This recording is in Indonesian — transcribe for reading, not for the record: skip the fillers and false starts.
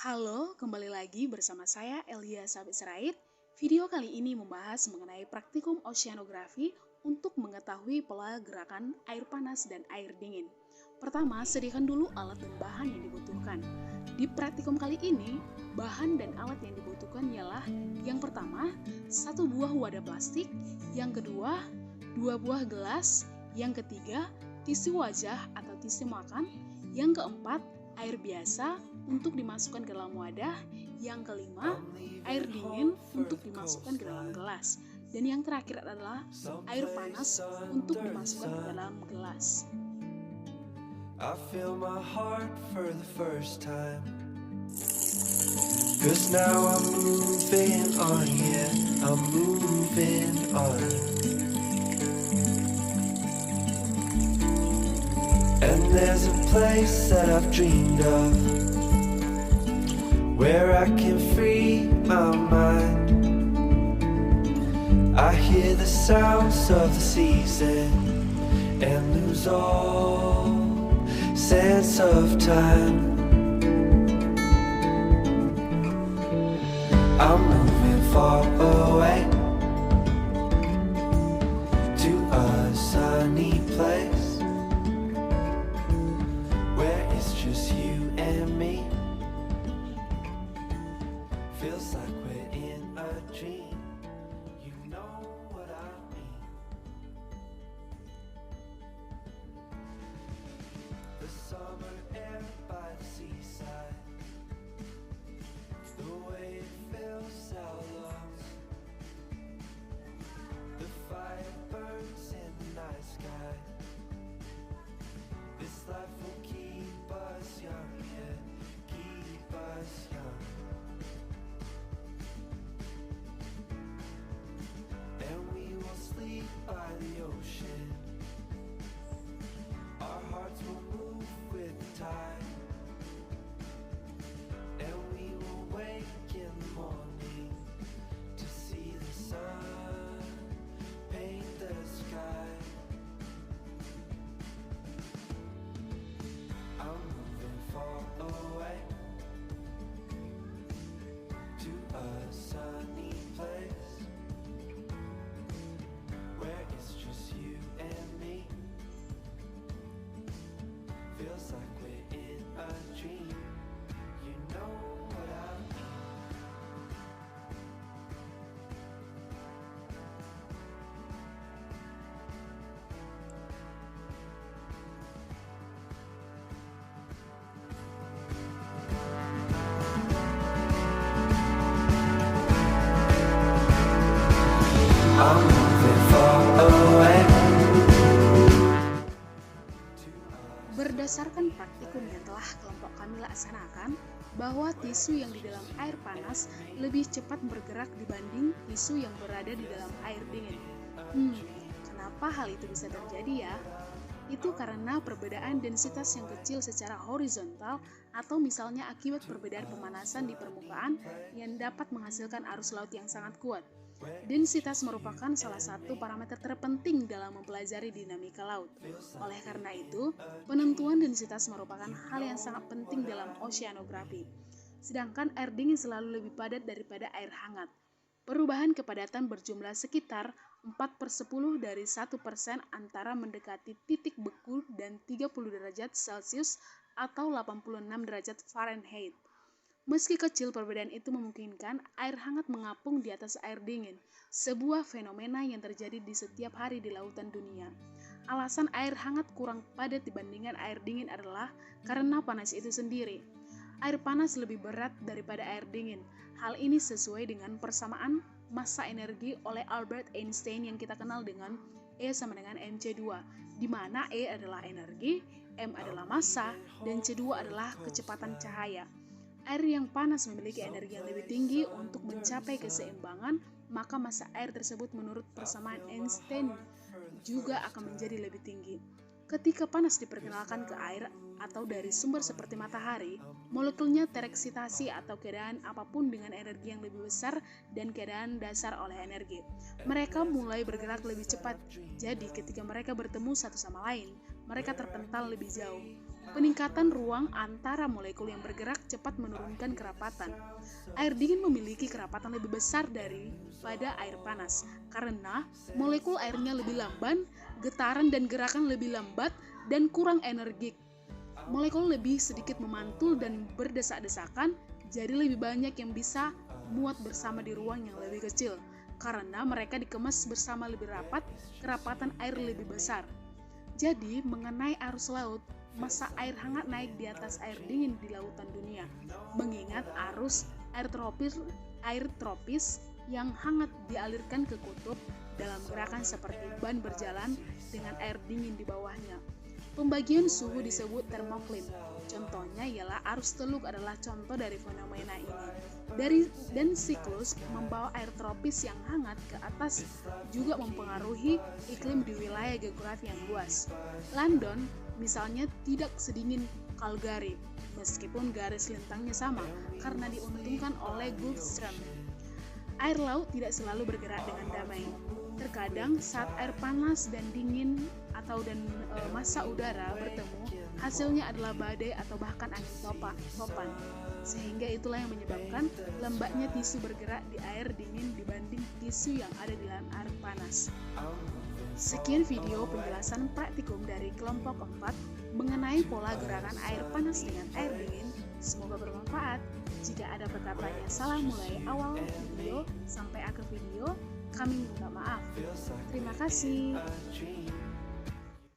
Halo, kembali lagi bersama saya Elia Sabit Sirait. Video kali ini membahas mengenai praktikum oceanografi untuk mengetahui pola gerakan air panas dan air dingin. Pertama, sediakan dulu alat dan bahan yang dibutuhkan. Di praktikum kali ini, bahan dan alat yang dibutuhkan ialah yang pertama, satu buah wadah plastik, yang kedua, dua buah gelas, yang ketiga, tisu wajah atau tisu makan, yang keempat, air biasa untuk dimasukkan ke dalam wadah, yang kelima, air dingin untuk dimasukkan ke dalam gelas, dan yang terakhir adalah air panas untuk dimasukkan ke dalam gelas. I feel my heart for the first time, 'cause now I'm moving on, yeah, I'm moving on. And there's a place that I've dreamed of, where I can free my mind. I hear the sounds of the season and lose all sense of time. I'm moving far away to a sunny place where it's just you and me. Feels like we're in a dream. You know what I mean. The summer air by the seaside, the way it fills our lungs, the fire burns in the night sky. This life will keep us young, yeah, keep us young. And we will sleep by the ocean. Our hearts will move with the tide, and we will wake in the morning to see the sun paint the sky. I'm moving far away to a sunny place where it's just you and me. Feels like we're in a dream. You know what I mean. I'm moving far away. Berdasarkan praktikum yang telah kelompok kami laksanakan, bahwa tisu yang di dalam air panas lebih cepat bergerak dibanding tisu yang berada di dalam air dingin. Kenapa hal itu bisa terjadi ya? Itu karena perbedaan densitas yang kecil secara horizontal atau misalnya akibat perbedaan pemanasan di permukaan yang dapat menghasilkan arus laut yang sangat kuat. Densitas merupakan salah satu parameter terpenting dalam mempelajari dinamika laut. Oleh karena itu, penentuan densitas merupakan hal yang sangat penting dalam oceanografi. Sedangkan air dingin selalu lebih padat daripada air hangat. Perubahan kepadatan berjumlah sekitar 4/10 dari 1% antara mendekati titik beku dan 30 derajat Celcius atau 86 derajat Fahrenheit. Meski kecil, perbedaan itu memungkinkan air hangat mengapung di atas air dingin, sebuah fenomena yang terjadi di setiap hari di lautan dunia. Alasan air hangat kurang padat dibandingkan air dingin adalah karena panas itu sendiri. Air panas lebih berat daripada air dingin. Hal ini sesuai dengan persamaan massa energi oleh Albert Einstein yang kita kenal dengan E sama dengan mc2, di mana E adalah energi, M adalah massa, dan C2 adalah kecepatan cahaya. Air yang panas memiliki energi yang lebih tinggi untuk mencapai keseimbangan, maka massa air tersebut menurut persamaan Einstein juga akan menjadi lebih tinggi. Ketika panas diperkenalkan ke air atau dari sumber seperti matahari, molekulnya tereksitasi atau keadaan apapun dengan energi yang lebih besar dan keadaan dasar oleh energi. Mereka mulai bergerak lebih cepat, jadi ketika mereka bertemu satu sama lain, mereka terpental lebih jauh. Peningkatan ruang antara molekul yang bergerak cepat menurunkan kerapatan. Air dingin memiliki kerapatan lebih besar daripada air panas karena molekul airnya lebih lamban, getaran dan gerakan lebih lambat dan kurang energik. Molekul lebih sedikit memantul dan berdesak-desakan, jadi lebih banyak yang bisa muat bersama di ruang yang lebih kecil. Karena mereka dikemas bersama lebih rapat, kerapatan air lebih besar. Jadi, mengenai arus laut, massa air hangat naik di atas air dingin di lautan dunia. Mengingat arus air tropis yang hangat dialirkan ke kutub dalam gerakan seperti ban berjalan dengan air dingin di bawahnya. Pembagian suhu disebut termoklim. Contohnya ialah arus teluk adalah contoh dari fenomena ini. Dan siklus membawa air tropis yang hangat ke atas juga mempengaruhi iklim di wilayah geografi yang luas. London misalnya tidak sedingin Calgary, meskipun garis lintangnya sama, karena diuntungkan oleh Gulf Stream. Air laut tidak selalu bergerak dengan damai. Terkadang saat air panas dan dingin dan massa udara bertemu, hasilnya adalah badai atau bahkan angin topan. Sehingga itulah yang menyebabkan lembabnya tisu bergerak di air dingin dibanding tisu yang ada di dalam air panas. Sekian video penjelasan praktikum dari kelompok 4 mengenai pola gerakan air panas dengan air dingin. Semoga bermanfaat. Jika ada perkataan yang salah mulai awal video sampai akhir video, kami minta maaf. Terima kasih.